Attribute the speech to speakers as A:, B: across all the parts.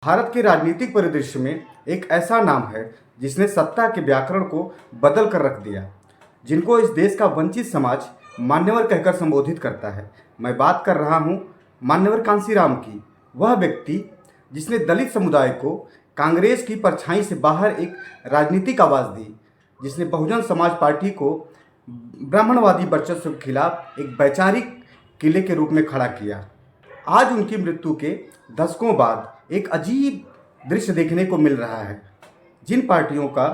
A: भारत के राजनीतिक परिदृश्य में एक ऐसा नाम है जिसने सत्ता के व्याकरण को बदल कर रख दिया, जिनको इस देश का वंचित समाज मान्यवर कहकर संबोधित करता है। मैं बात कर रहा हूँ मान्यवर कांसीराम की। वह व्यक्ति जिसने दलित समुदाय को कांग्रेस की परछाई से बाहर एक राजनीतिक आवाज़ दी, जिसने बहुजन समाज पार्टी को ब्राह्मणवादी वर्चस्व के खिलाफ एक वैचारिक किले के रूप में खड़ा किया। आज उनकी मृत्यु के दशकों बाद एक अजीब दृश्य देखने को मिल रहा है। जिन पार्टियों का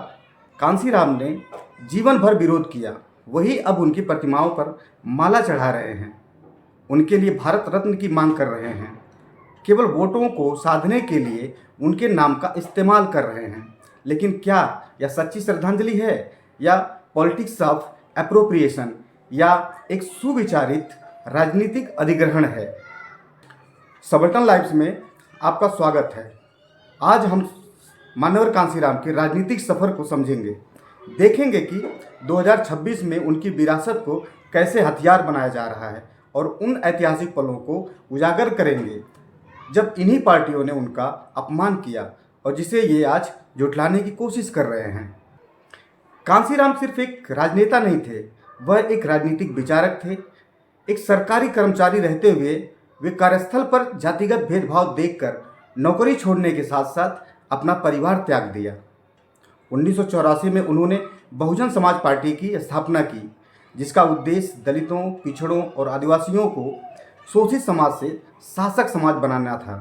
A: कांसीराम ने जीवन भर विरोध किया, वही अब उनकी प्रतिमाओं पर माला चढ़ा रहे हैं, उनके लिए भारत रत्न की मांग कर रहे हैं, केवल वोटों को साधने के लिए उनके नाम का इस्तेमाल कर रहे हैं। लेकिन क्या यह सच्ची श्रद्धांजलि है या पॉलिटिक्स ऑफ एप्रोप्रिएशन या एक सुविचारित राजनीतिक अधिग्रहण है? सबल्टन लाइव्स में आपका स्वागत है। आज हम मान्यवर कांसीराम के राजनीतिक सफ़र को समझेंगे, देखेंगे कि 2026 में उनकी विरासत को कैसे हथियार बनाया जा रहा है और उन ऐतिहासिक पलों को उजागर करेंगे जब इन्हीं पार्टियों ने उनका अपमान किया और जिसे ये आज जुटलाने की कोशिश कर रहे हैं। कांसीराम सिर्फ एक राजनेता नहीं थे, वह एक राजनीतिक विचारक थे। एक सरकारी कर्मचारी रहते हुए वे कार्यस्थल पर जातिगत भेदभाव देखकर नौकरी छोड़ने के साथ साथ अपना परिवार त्याग दिया। 1984 में उन्होंने बहुजन समाज पार्टी की स्थापना की, जिसका उद्देश्य दलितों, पिछड़ों और आदिवासियों को शोषित समाज से शासक समाज बनाना था।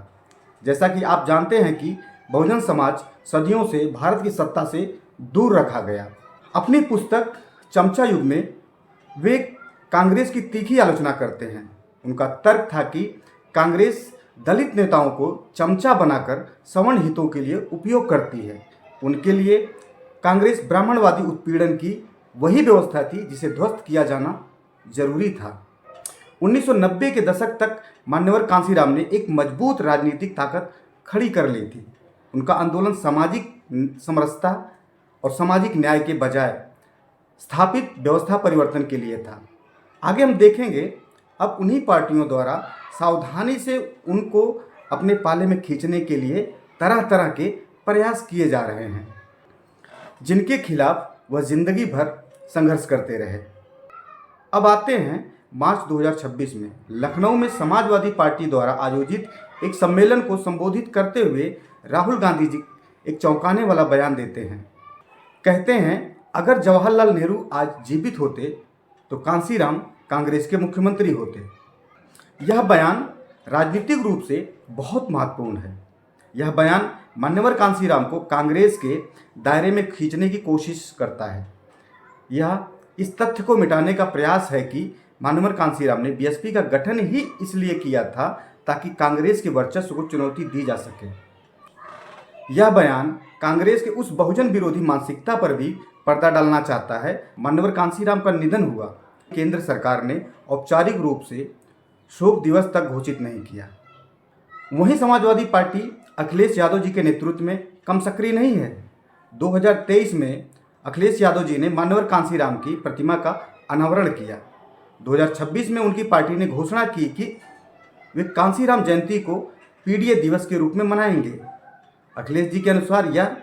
A: जैसा कि आप जानते हैं कि बहुजन समाज सदियों से भारत की सत्ता से दूर रखा गया। अपनी पुस्तक चमचा युग में वे कांग्रेस की तीखी आलोचना करते हैं। उनका तर्क था कि कांग्रेस दलित नेताओं को चमचा बनाकर सवर्ण हितों के लिए उपयोग करती है। उनके लिए कांग्रेस ब्राह्मणवादी उत्पीड़न की वही व्यवस्था थी जिसे ध्वस्त किया जाना जरूरी था। 1990 के दशक तक मान्यवर कांसीराम ने एक मजबूत राजनीतिक ताकत खड़ी कर ली थी। उनका आंदोलन सामाजिक समरसता और सामाजिक न्याय के बजाय स्थापित व्यवस्था परिवर्तन के लिए था। आगे हम देखेंगे अब उन्हीं पार्टियों द्वारा सावधानी से उनको अपने पाले में खींचने के लिए तरह तरह के प्रयास किए जा रहे हैं, जिनके खिलाफ वह जिंदगी भर संघर्ष करते रहे। अब आते हैं मार्च 2026 में लखनऊ में समाजवादी पार्टी द्वारा आयोजित एक सम्मेलन को संबोधित करते हुए राहुल गांधी जी एक चौंकाने वाला बयान देते हैं। कहते हैं, अगर जवाहरलाल नेहरू आज जीवित होते तो कांसीराम कांग्रेस के मुख्यमंत्री होते। यह बयान राजनीतिक रूप से बहुत महत्वपूर्ण है। यह बयान मान्यवर कांसीराम को कांग्रेस के दायरे में खींचने की कोशिश करता है। यह इस तथ्य को मिटाने का प्रयास है कि मान्यवर कांसीराम ने बीएसपी का गठन ही इसलिए किया था ताकि कांग्रेस के वर्चस्व को चुनौती दी जा सके। यह बयान कांग्रेस के उस बहुजन विरोधी मानसिकता पर भी पर्दा डालना चाहता है। मान्यवर कांसीराम का निधन हुआ, केंद्र सरकार ने औपचारिक रूप से शोक दिवस तक घोषित नहीं किया। वहीं समाजवादी पार्टी अखिलेश यादव जी के नेतृत्व में कम सक्रिय नहीं है। 2023 में अखिलेश यादव जी ने मान्यवर कांसीराम की प्रतिमा का अनावरण किया। 2026 में उनकी पार्टी ने घोषणा की कि वे कांसीराम जयंती को पीडीए दिवस के रूप में मनाएंगे। अखिलेश जी के अनुसार यह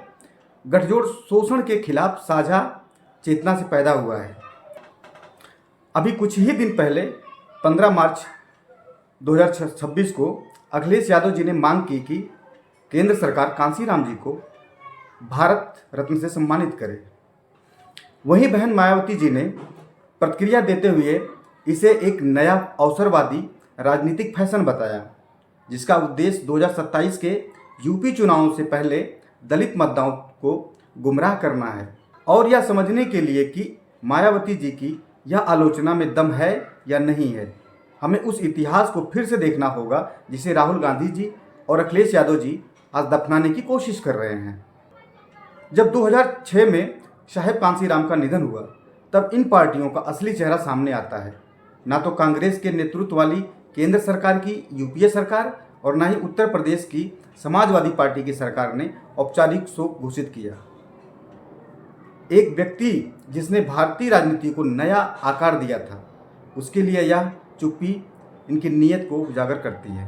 A: गठजोड़ शोषण के खिलाफ साझा चेतना से पैदा हुआ है। अभी कुछ ही दिन पहले 15 मार्च 2026 को अखिलेश यादव जी ने मांग की कि केंद्र सरकार कांसीराम जी को भारत रत्न से सम्मानित करे। वहीं बहन मायावती जी ने प्रतिक्रिया देते हुए इसे एक नया अवसरवादी राजनीतिक फैशन बताया, जिसका उद्देश्य 2027 के यूपी चुनावों से पहले दलित मतदाताओं को गुमराह करना है और यह समझने के लिए कि मायावती जी की यह आलोचना में दम है या नहीं है। हमें उस इतिहास को फिर से देखना होगा जिसे राहुल गांधी जी और अखिलेश यादव जी आज दफनाने की कोशिश कर रहे हैं। जब 2006 में साहेब कांसीराम का निधन हुआ, तब इन पार्टियों का असली चेहरा सामने आता है। ना तो कांग्रेस के नेतृत्व वाली केंद्र सरकार की यूपीए सरकार और ना ही उत्तर प्रदेश की समाजवादी पार्टी की सरकार ने औपचारिक शोक घोषित किया। एक व्यक्ति जिसने भारतीय राजनीति को नया आकार दिया था, उसके लिए यह चुप्पी इनकी नीयत को उजागर करती है।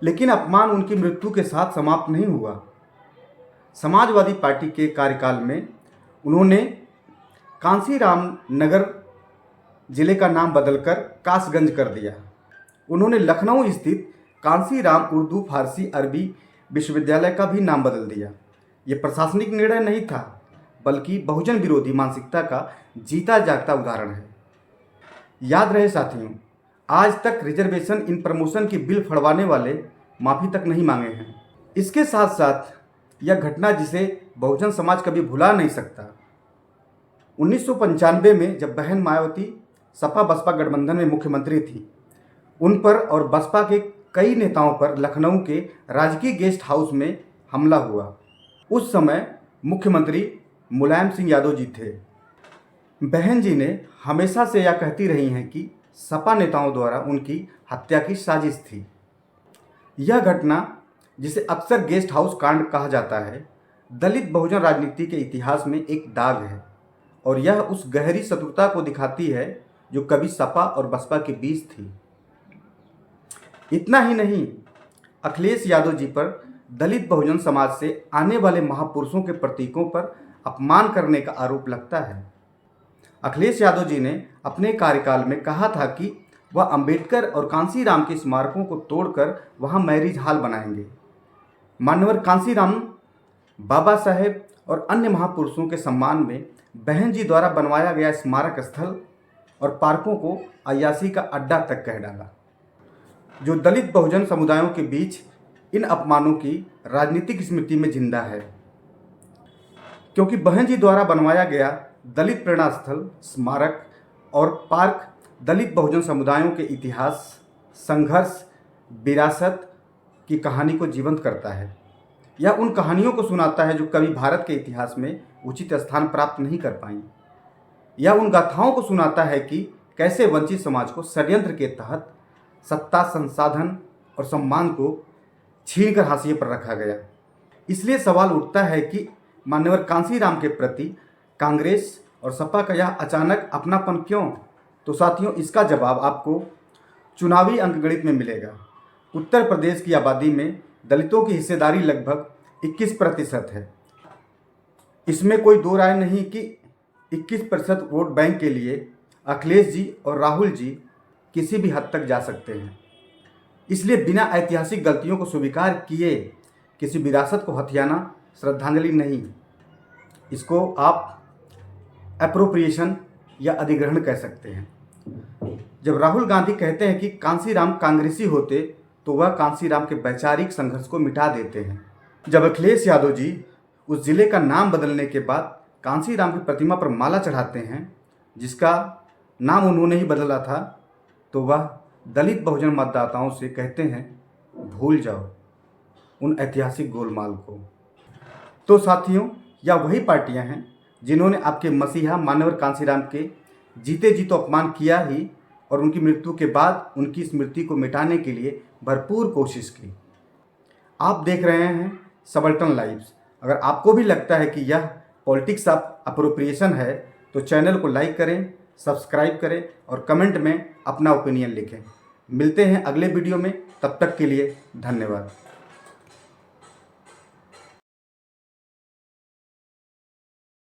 A: लेकिन अपमान उनकी मृत्यु के साथ समाप्त नहीं हुआ। समाजवादी पार्टी के कार्यकाल में उन्होंने कांसीराम नगर जिले का नाम बदलकर कासगंज कर दिया। उन्होंने लखनऊ स्थित कांसीराम उर्दू फारसी अरबी विश्वविद्यालय का भी नाम बदल दिया। ये प्रशासनिक निर्णय नहीं था, बल्कि बहुजन विरोधी मानसिकता का जीता जागता उदाहरण है। याद रहे साथियों, आज तक रिजर्वेशन इन प्रमोशन की बिल फड़वाने वाले माफ़ी तक नहीं मांगे हैं। इसके साथ साथ यह घटना जिसे बहुजन समाज कभी भुला नहीं सकता। 1995 में जब बहन मायावती सपा बसपा गठबंधन में मुख्यमंत्री थी, उन पर और बसपा के कई नेताओं पर लखनऊ के राजकीय गेस्ट हाउस में हमला हुआ। उस समय मुख्यमंत्री मुलायम सिंह यादव जी थे। बहन जी ने हमेशा से यह कहती रही हैं कि सपा नेताओं द्वारा उनकी हत्या की साजिश थी। यह घटना, जिसे अक्सर गेस्ट हाउस कांड कहा जाता है, दलित बहुजन राजनीति के इतिहास में एक दाग है और यह उस गहरी शत्रुता को दिखाती है जो कभी सपा और बसपा के बीच थी। इतना ही नहीं, अखिलेश यादव जी पर दलित बहुजन समाज से आने वाले महापुरुषों के प्रतीकों पर अपमान करने का आरोप लगता है। अखिलेश यादव जी ने अपने कार्यकाल में कहा था कि वह अंबेडकर और कांसीराम के स्मारकों को तोड़कर वहां मैरिज हॉल बनाएंगे। मान्यवर कांसीराम, बाबा साहेब और अन्य महापुरुषों के सम्मान में बहन जी द्वारा बनवाया गया स्मारक स्थल और पार्कों को अय्यासी का अड्डा तक कह डाला, जो दलित बहुजन समुदायों के बीच इन अपमानों की राजनीतिक स्मृति में जिंदा है। क्योंकि बहन जी द्वारा बनवाया गया दलित प्रेरणा स्थल, स्मारक और पार्क दलित बहुजन समुदायों के इतिहास, संघर्ष, विरासत की कहानी को जीवंत करता है। यह उन कहानियों को सुनाता है जो कभी भारत के इतिहास में उचित स्थान प्राप्त नहीं कर पाई। यह उन गाथाओं को सुनाता है कि कैसे वंचित समाज को षड्यंत्र के तहत सत्ता, संसाधन और सम्मान को छीनकर हाशिए पर रखा गया। इसलिए सवाल उठता है कि मान्यवर कांसीराम के प्रति कांग्रेस और सपा का यह अचानक अपनापन क्यों? तो साथियों, इसका जवाब आपको चुनावी अंकगणित में मिलेगा। उत्तर प्रदेश की आबादी में दलितों की हिस्सेदारी लगभग 21% है। इसमें कोई दो राय नहीं कि 21% वोट बैंक के लिए अखिलेश जी और राहुल जी किसी भी हद तक जा सकते हैं। इसलिए बिना ऐतिहासिक गलतियों को स्वीकार किए किसी विरासत को हथियाना श्रद्धांजलि नहीं, इसको आप एप्रोप्रिएशन या अधिग्रहण कह सकते हैं। जब राहुल गांधी कहते हैं कि कांसीराम कांग्रेसी होते, तो वह कांसीराम के वैचारिक संघर्ष को मिटा देते हैं। जब अखिलेश यादव जी उस जिले का नाम बदलने के बाद कांसीराम की प्रतिमा पर माला चढ़ाते हैं, जिसका नाम उन्होंने ही बदला था, तो वह दलित बहुजन मतदाताओं से कहते हैं, भूल जाओ उन ऐतिहासिक गोलमाल को। तो साथियों, यह वही पार्टियां हैं जिन्होंने आपके मसीहा मान्यवर कांसीराम के जीते जी तो अपमान किया ही, और उनकी मृत्यु के बाद उनकी स्मृति को मिटाने के लिए भरपूर कोशिश की। आप देख रहे हैं सबल्टन लाइव्स। अगर आपको भी लगता है कि यह पॉलिटिक्स ऑफ अप्रोप्रिएशन है, तो चैनल को लाइक करें, सब्सक्राइब करें और कमेंट में अपना ओपिनियन लिखें। मिलते हैं अगले वीडियो में, तब तक के लिए धन्यवाद।